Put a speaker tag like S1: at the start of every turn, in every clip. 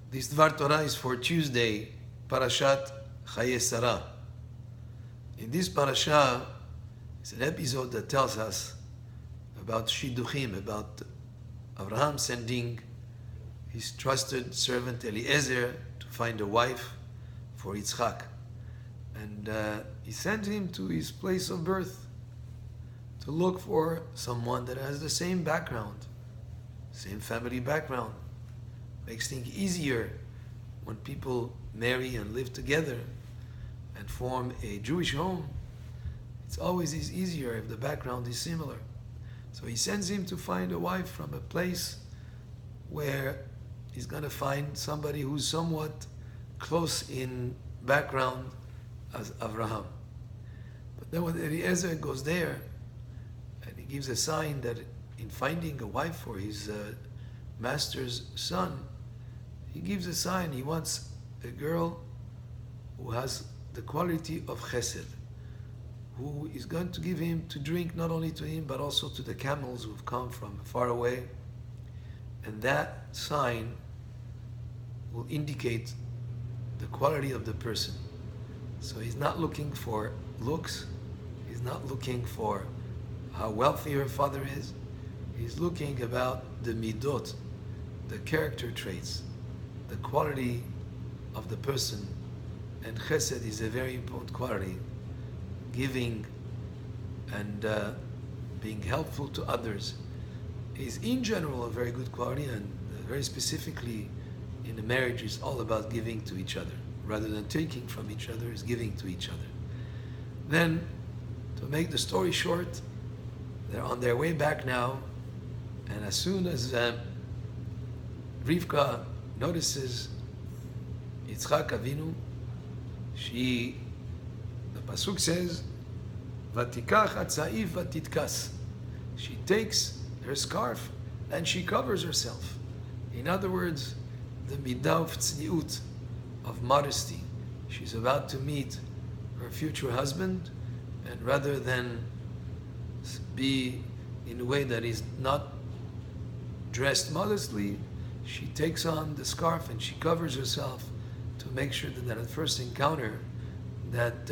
S1: This Dvar Torah is for Tuesday, Parashat Chayei. In this parasha, it's an episode that tells us about Shidduchim, about Abraham sending his trusted servant Eliezer to find a wife for Itzhak. And he sent him to his place of birth to look for someone that has the same background, same family background. Makes things easier when people marry and live together and form a Jewish home. It's always easier if the background is similar. So he sends him to find a wife from a place where he's going to find somebody who's somewhat close in background as Abraham. But then when Eliezer goes there and he gives a sign that in finding a wife for his master's son, he gives a sign. He wants a girl who has the quality of chesed, who is going to give him to drink not only to him but also to the camels who've come from far away. And that sign will indicate the quality of the person. So he's not looking for looks, he's not looking for how wealthy her father is, he's looking about the midot, the character traits, the quality of the person. And chesed is a very important quality. Giving and being helpful to others is in general a very good quality, and very specifically in a marriage is all about giving to each other. Rather than taking from each other, is giving to each other. Then, to make the story short, they're on their way back now, and as soon as Rivka notices Itzhak Avinu, the pasuk says, "Vatikach atzaif vatitkas." She takes her scarf and she covers herself. In other words, the midah of tzniut, of modesty. She's about to meet her future husband, and rather than be in a way that is not dressed modestly, she takes on the scarf and she covers herself to make sure that at first encounter that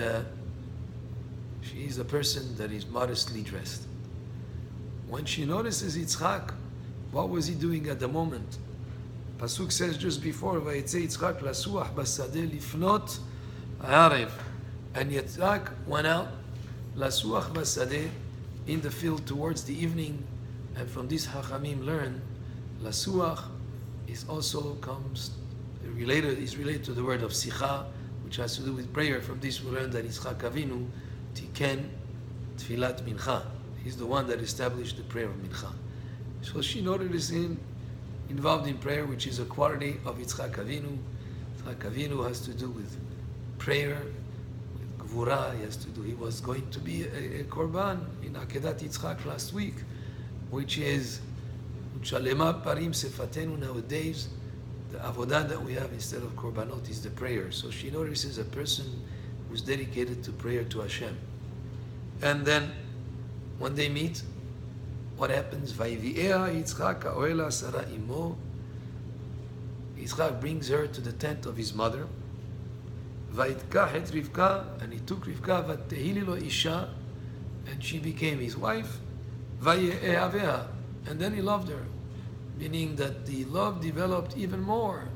S1: she is a person that is modestly dressed. When she notices Yitzchak, what was he doing at the moment? Pasuk says just before, "Vayetze Yitzchak lasuach basadeh lifnot ha'arev," and Yitzchak went out lasuach basadeh, in the field towards the evening. And from this Hachamim learn lasuach is related to the word of sicha, which has to do with prayer. From this we learn that Itzhak Avinu tiken tfilat mincha. He's the one that established the prayer of mincha. So she noticed him involved in prayer, which is a quality of Itzhak Avinu. Itzhak Avinu has to do with prayer, with gvura. He was going to be a korban in Akedat Yitzchak last week, which is Shalema parim sefatenu. Nowadays, the avodah that we have instead of korbanot is the prayer. So she notices a person who's dedicated to prayer to Hashem. And then, when they meet, what happens? Vayivi'eha Yitzchak ha'oela Sarah imo. Yitzchak brings her to the tent of his mother. Vayitkach et Rivka, and he took Rivka, vatehili lo isha, and she became his wife. Vaye'ehaveha, and then he loved her. Meaning that the love developed even more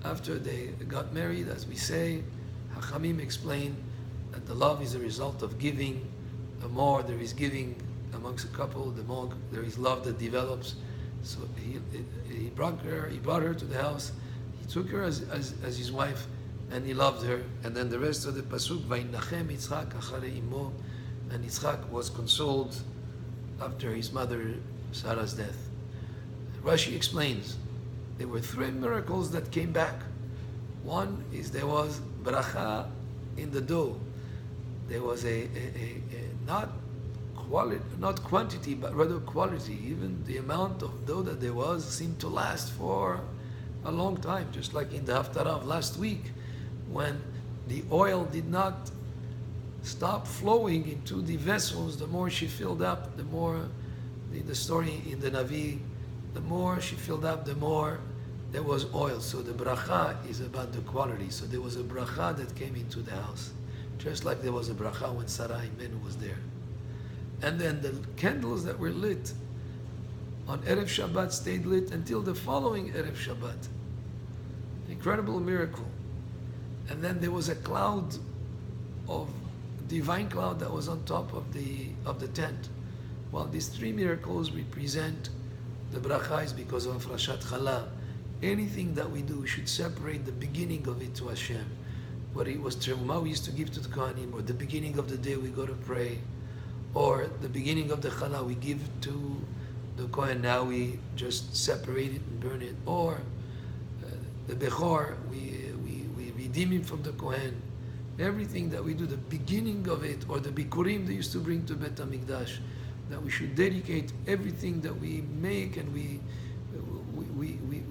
S1: after they got married. As we say, Hachamim explain that the love is a result of giving. The more there is giving amongst a couple, the more there is love that develops. So he brought her to the house, he took her as his wife, and he loved her. And then the rest of the pasuk, Vayinachem Yitzchak acharei imo, and Yitzchak was consoled after his mother Sarah's death. Rashi explains, there were 3 miracles that came back. One is there was bracha in the dough. There was a not quantity, but rather quality. Even the amount of dough that there was seemed to last for a long time, just like in the Haftarah of last week, when the oil did not stop flowing into the vessels. The more she filled up, the more, the story in the Navi, the more she filled up, the more there was oil. So the bracha is about the quality. So there was a bracha that came into the house, just like there was a bracha when Sarai Menu was there. And then the candles that were lit on Erev Shabbat stayed lit until the following Erev Shabbat. Incredible miracle. And then there was a cloud of divine cloud that was on top of the tent. Well, these three miracles represent the brachas because of Rashat Chala. Anything that we do, we should separate the beginning of it to Hashem. Whether it was Terumah we used to give to the Kohanim, or the beginning of the day we go to pray, or the beginning of the Chala we give to the Kohen, now we just separate it and burn it, or the Bechor, we redeem him from the Kohen. Everything that we do, the beginning of it, or the Bikurim they used to bring to Bet HaMikdash, that we should dedicate everything that we make and we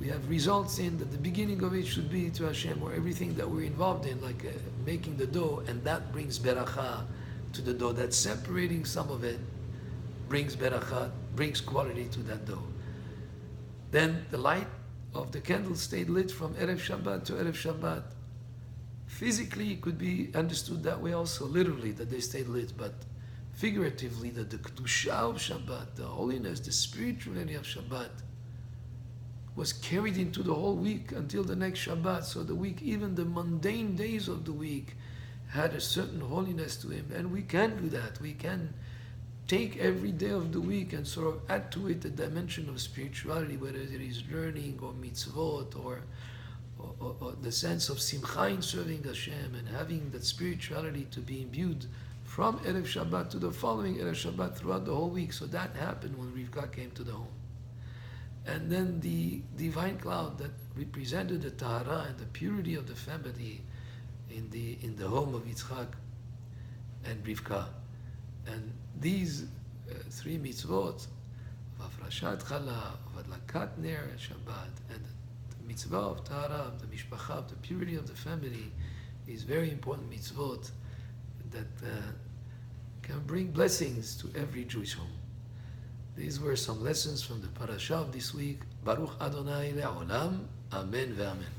S1: have results in, that the beginning of it should be to Hashem, or everything that we're involved in, like making the dough, and that brings beracha to the dough. That separating some of it brings beracha, brings quality to that dough. Then the light of the candle stayed lit from Erev Shabbat to Erev Shabbat. Physically, it could be understood that way also, literally, that they stayed lit, but figuratively, that the Kedusha of Shabbat, the holiness, the spirituality of Shabbat, was carried into the whole week until the next Shabbat. So the week, even the mundane days of the week, had a certain holiness to him. And we can do that. We can take every day of the week and sort of add to it a dimension of spirituality, whether it is learning or mitzvot or the sense of simcha in serving Hashem and having that spirituality to be imbued from Erev Shabbat to the following Erev Shabbat throughout the whole week. So that happened when Rivka came to the home. And then the divine cloud that represented the tahara and the purity of the family in the home of Itzhak and Rivka. And these three mitzvot of Afrashat Chala, of Adlakat Ner and Shabbat, and the mitzvah of tahara, of the mishpacha, of the purity of the family, is very important mitzvot that can bring blessings to every Jewish home. These were some lessons from the parasha of this week. Baruch Adonai le'olam. Amen ve'amen.